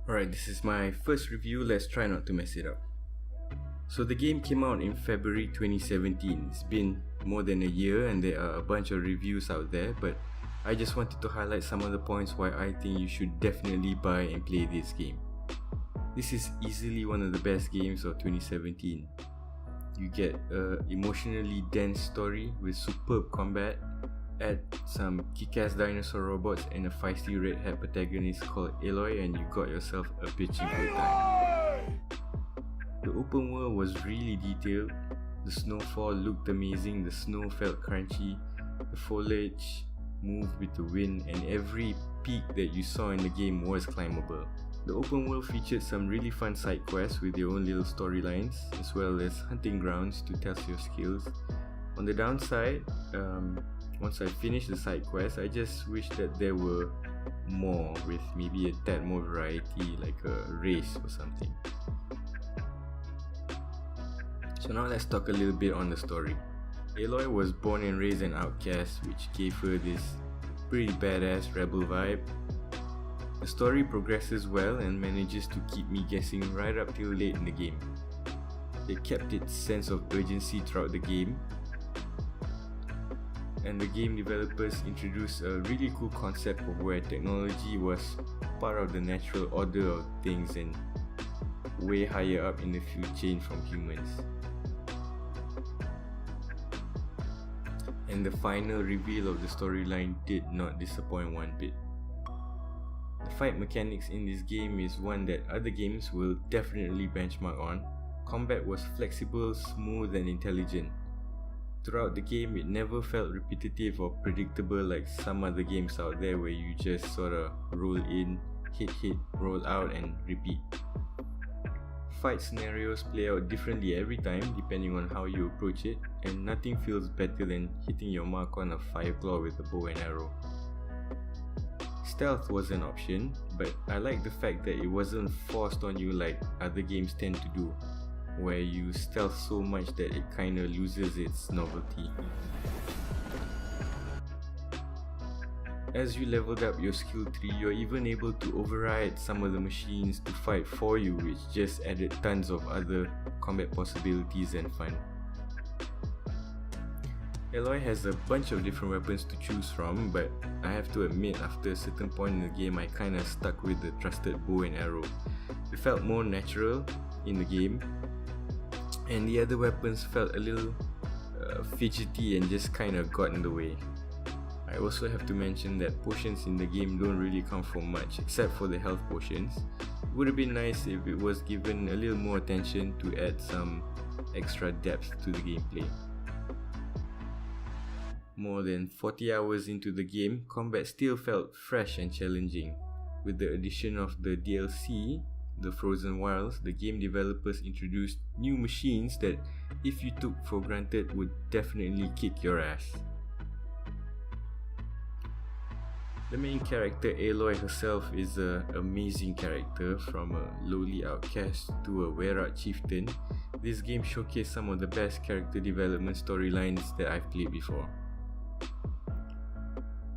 Alright, this is my first review, let's try not to mess it up. So the game came out in February 2017. It's been more than a year and there are a bunch of reviews out there, but I just wanted to highlight some of the points why I think you should definitely buy and play this game. This is easily one of the best games of 2017. You get an emotionally dense story with superb combat, add some kick-ass dinosaur robots and a feisty red-haired protagonist called Aloy, and you got yourself a bitchin' good time. The open world was really detailed, the snowfall looked amazing, the snow felt crunchy, the foliage moved with the wind, and every peak that you saw in the game was climbable. The open world featured some really fun side quests with their own little storylines, as well as hunting grounds to test your skills. On the downside, once I finished the side quests, I just wish that there were more, with maybe a tad more variety, like a race or something. So now let's talk a little bit on the story. Aloy was born and raised an outcast, which gave her this pretty badass rebel vibe. The story progresses well and manages to keep me guessing right up till late in the game. It kept its sense of urgency throughout the game, and the game developers introduced a really cool concept of where technology was part of the natural order of things and way higher up in the food chain from humans. And the final reveal of the storyline did not disappoint one bit. The fight mechanics in this game is one that other games will definitely benchmark on. Combat was flexible, smooth and intelligent. Throughout the game, it never felt repetitive or predictable like some other games out there where you just sorta roll in, hit, roll out and repeat. Fight scenarios play out differently every time depending on how you approach it, and nothing feels better than hitting your mark on a fireclaw with a bow and arrow. Stealth was an option, but I like the fact that it wasn't forced on you like other games tend to do, where you stealth so much that it kinda loses its novelty. As you leveled up your skill tree, you're even able to override some of the machines to fight for you, which just added tons of other combat possibilities and fun. Aloy has a bunch of different weapons to choose from, but I have to admit after a certain point in the game I kinda stuck with the trusted bow and arrow. It felt more natural in the game, and the other weapons felt a little fidgety and just kinda got in the way. I also have to mention that potions in the game don't really come from much except for the health potions. It would have been nice if it was given a little more attention to add some extra depth to the gameplay. More than 40 hours into the game, combat still felt fresh and challenging. With the addition of the DLC, the Frozen Wilds, the game developers introduced new machines that, if you took for granted, would definitely kick your ass. The main character, Aloy herself, is an amazing character. From a lowly outcast to a Werak chieftain, this game showcased some of the best character development storylines that I've played before.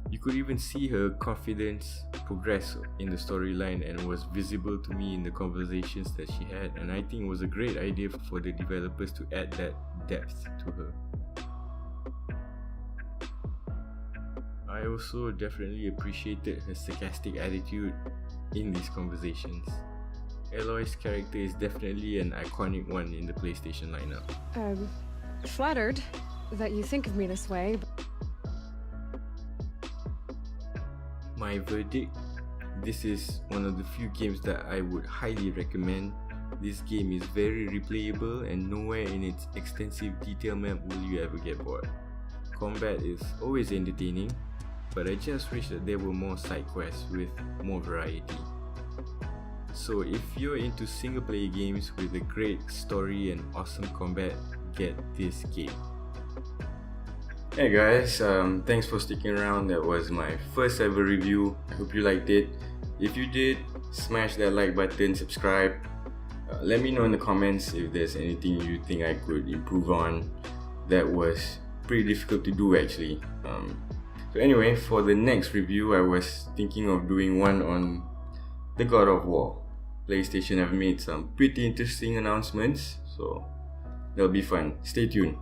You could even see her confidence progress in the storyline, and was visible to me in the conversations that she had, and I think it was a great idea for the developers to add that depth to her. I also definitely appreciated her sarcastic attitude in these conversations. Aloy's character is definitely an iconic one in the PlayStation lineup. I'm flattered that you think of me this way. My verdict: this is one of the few games that I would highly recommend. This game is very replayable and nowhere in its extensive detail map will you ever get bored. Combat is always entertaining, but I just wish that there were more side quests with more variety. So if you're into single player games with a great story and awesome combat, get this game. Hey guys, thanks for sticking around. That was my first ever review. I hope you liked it. If you did, smash that like button, subscribe. Let me know in the comments if there's anything you think I could improve on. That was pretty difficult to do actually. So anyway, for the next review, I was thinking of doing one on the God of War. PlayStation have made some pretty interesting announcements, so that'll be fun. Stay tuned.